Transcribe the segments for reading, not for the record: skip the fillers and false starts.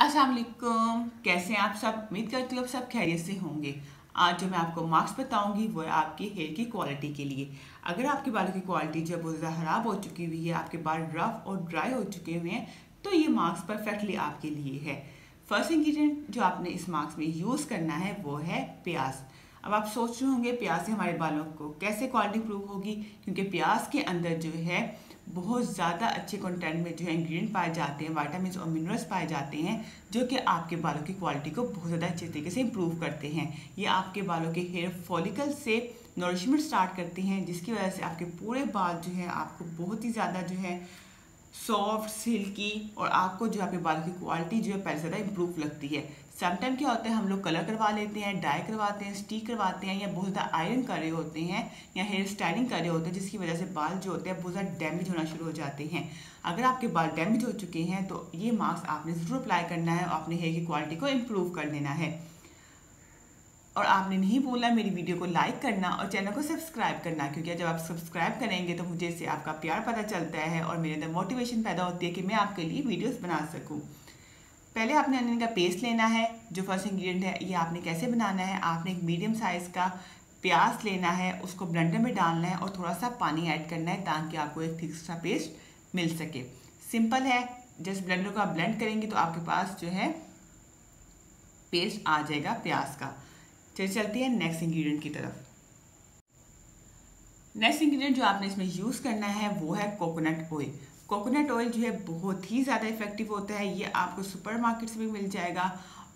अस्सलाम वालेकुम, कैसे हैं आप सब। उम्मीद करती हूँ आप सब खैरियत से होंगे। आज जो मैं आपको मार्क्स बताऊंगी वो है आपके हेयर की क्वालिटी के लिए। अगर आपके बालों की क्वालिटी जब बहुत ज़्यादा ख़राब हो चुकी हुई है, आपके बाल रफ और ड्राई हो चुके हुए हैं, तो ये मार्क्स परफेक्टली आपके लिए है। फर्स्ट इंग्रेडिएंट जो आपने इस मार्क्स में यूज़ करना है वो है प्याज। अब आप सोच रहे होंगे प्याज से हमारे बालों को कैसे क्वालिटी इंप्रूव होगी, क्योंकि प्याज के अंदर जो है बहुत ज़्यादा अच्छे कंटेंट में जो है इंग्रेडिएंट पाए जाते हैं, विटामिन और मिनरल्स पाए जाते हैं, जो कि आपके बालों की क्वालिटी को बहुत ज़्यादा अच्छे तरीके से इंप्रूव करते हैं। ये आपके बालों के हेयर फॉलिकल से नरिशमेंट स्टार्ट करते हैं, जिसकी वजह से आपके पूरे बाल जो है आपको बहुत ही ज़्यादा जो है सॉफ्ट, सिल्की और आपको जो आपके बालों की क्वालिटी जो है पहले से ज़्यादा इंप्रूव लगती है। समटाइम क्या होता है, हम लोग कलर करवा लेते हैं, डाई करवाते हैं, स्टिक करवाते हैं, या बहुत ज़्यादा आयरन कर रहे होते हैं या हेयर स्टाइलिंग कर रहे होते हैं, जिसकी वजह से बाल जो होते हैं बहुत ज़्यादा डैमेज होना शुरू हो जाते हैं। अगर आपके बाल डैमेज हो चुके हैं तो ये मास्क आपने ज़रूर अप्लाई करना है और अपने हेयर की क्वालिटी को इम्प्रूव कर लेना है। और आपने नहीं भूलना मेरी वीडियो को लाइक करना और चैनल को सब्सक्राइब करना, क्योंकि जब आप सब्सक्राइब करेंगे तो मुझे इससे आपका प्यार पता चलता है और मेरे अंदर मोटिवेशन पैदा होती है कि मैं आपके लिए वीडियोस बना सकूं। पहले आपने अनियन का पेस्ट लेना है, जो फर्स्ट इंग्रेडिएंट है। ये आपने कैसे बनाना है, आपने एक मीडियम साइज़ का प्याज लेना है, उसको ब्लेंडर में डालना है और थोड़ा सा पानी ऐड करना है ताकि आपको एक थिक सा पेस्ट मिल सके। सिंपल है, जस्ट ब्लेंडर को आप ब्लेंड करेंगे तो आपके पास जो है पेस्ट आ जाएगा प्याज का। चलते हैं नेक्स्ट इंग्रेडिएंट की तरफ। नेक्स्ट इंग्रेडिएंट जो आपने इसमें यूज़ करना है वो है कोकोनट ऑयल। कोकोनट ऑयल जो है बहुत ही ज़्यादा इफेक्टिव होता है। ये आपको सुपरमार्केट से भी मिल जाएगा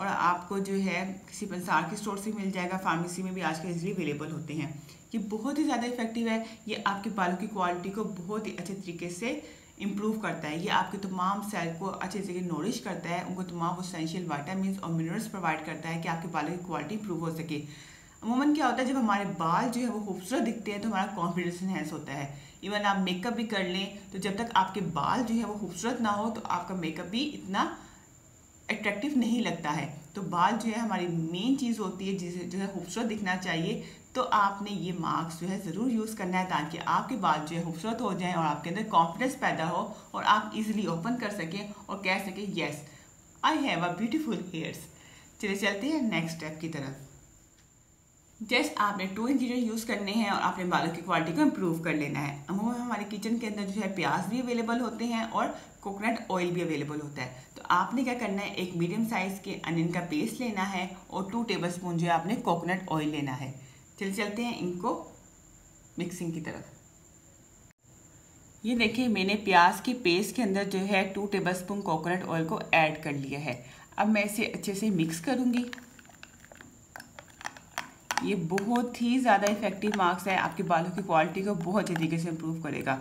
और आपको जो है किसी पंसार की स्टोर से मिल जाएगा, फार्मेसी में भी आजकल इजीली अवेलेबल होते हैं। ये बहुत ही ज़्यादा इफेक्टिव है। ये आपके बालों की क्वालिटी को बहुत ही अच्छे तरीके से इम्प्रूव करता है। ये आपके तमाम सेल को अच्छे से नोरिश करता है, उनको तमाम एसेंशियल विटामिन और मिनरल्स प्रोवाइड करता है कि आपके बालों की क्वालिटी इंप्रूव हो सके। अमूमन क्या होता है, जब हमारे बाल जो है वो खूबसूरत दिखते हैं तो हमारा कॉन्फिडेंस इनहेंस होता है। इवन आप मेकअप भी कर लें तो जब तक आपके बाल जो है वो खूबसूरत ना हो तो आपका मेकअप भी इतना अट्रैक्टिव नहीं लगता है। तो बाल जो है हमारी मेन चीज़ होती है, जिसे जो है खूबसूरत दिखना चाहिए। तो आपने ये मास्क जो है ज़रूर यूज़ करना है ताकि आपके बाल जो है खूबसूरत हो जाएं और आपके अंदर कॉन्फिडेंस पैदा हो और आप इजीली ओपन कर सकें और कह सकें yes I have a beautiful hairs. चलिए चलते हैं नेक्स्ट स्टेप की तरफ। जस्ट आपने 2 इंग्रेडिएंट यूज़ करने हैं और आपने बालों की क्वालिटी को इम्प्रूव कर लेना है। अमूमन हमारे किचन के अंदर जो है प्याज भी अवेलेबल होते हैं और कोकोनट ऑयल भी अवेलेबल होता है। तो आपने क्या करना है, एक मीडियम साइज़ के अनियन का पेस्ट लेना है और 2 टेबलस्पून जो है आपने कोकोनट ऑयल लेना है। चलते हैं इनको मिक्सिंग की तरफ। ये देखिए मैंने प्याज के पेस्ट के अंदर जो है 2 टेबलस्पून कोकोनट ऑयल को ऐड कर लिया है। अब मैं इसे अच्छे से मिक्स करूँगी। ये बहुत ही ज़्यादा इफेक्टिव मास्क है, आपके बालों की क्वालिटी को बहुत अच्छे तरीके से इम्प्रूव करेगा।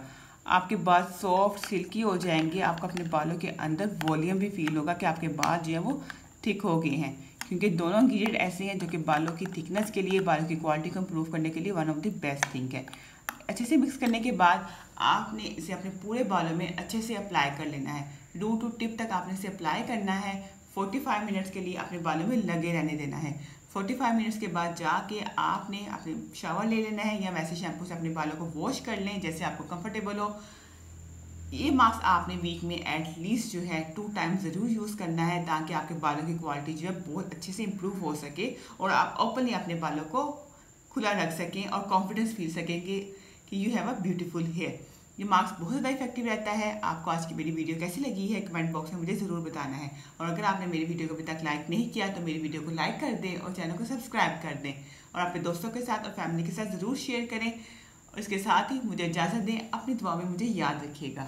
आपके बाल सॉफ्ट सिल्की हो जाएंगे, आपको अपने बालों के अंदर वॉल्यूम भी फील होगा कि आपके बाल जो है वो थिक हो गए हैं, क्योंकि दोनों इंग्रेडिएंट ऐसे हैं जो कि बालों की थिकनेस के लिए, बालों की क्वालिटी को इम्प्रूव करने के लिए one of the best thing है। अच्छे से मिक्स करने के बाद आपने इसे अपने पूरे बालों में अच्छे से अप्लाई कर लेना है। रूट टू टिप तक आपने इसे अप्लाई करना है। 45 मिनट्स के लिए अपने बालों में लगे रहने देना है। 45 मिनट्स के बाद जाके आपने अपने शावर ले लेना है या वैसे शैम्पू से अपने बालों को वॉश कर लें जैसे आपको कंफर्टेबल हो। ये मास्क आपने वीक में एटलीस्ट जो है 2 टाइम ज़रूर यूज़ करना है ताकि आपके बालों की क्वालिटी जो है बहुत अच्छे से इम्प्रूव हो सके और आप ओपनली अपने बालों को खुला रख सकें और कॉन्फिडेंस फील सकें कि you have a beautiful hair. ये मास्क बहुत ज़्यादा इफेक्टिव रहता है। आपको आज की मेरी वीडियो कैसी लगी है कमेंट बॉक्स में मुझे ज़रूर बताना है। और अगर आपने मेरी वीडियो को अभी तक लाइक नहीं किया तो मेरी वीडियो को लाइक कर दें और चैनल को सब्सक्राइब कर दें और अपने दोस्तों के साथ और फैमिली के साथ ज़रूर शेयर करें। और इसके साथ ही मुझे इजाज़त दें, अपनी दुआ में मुझे याद रखिएगा।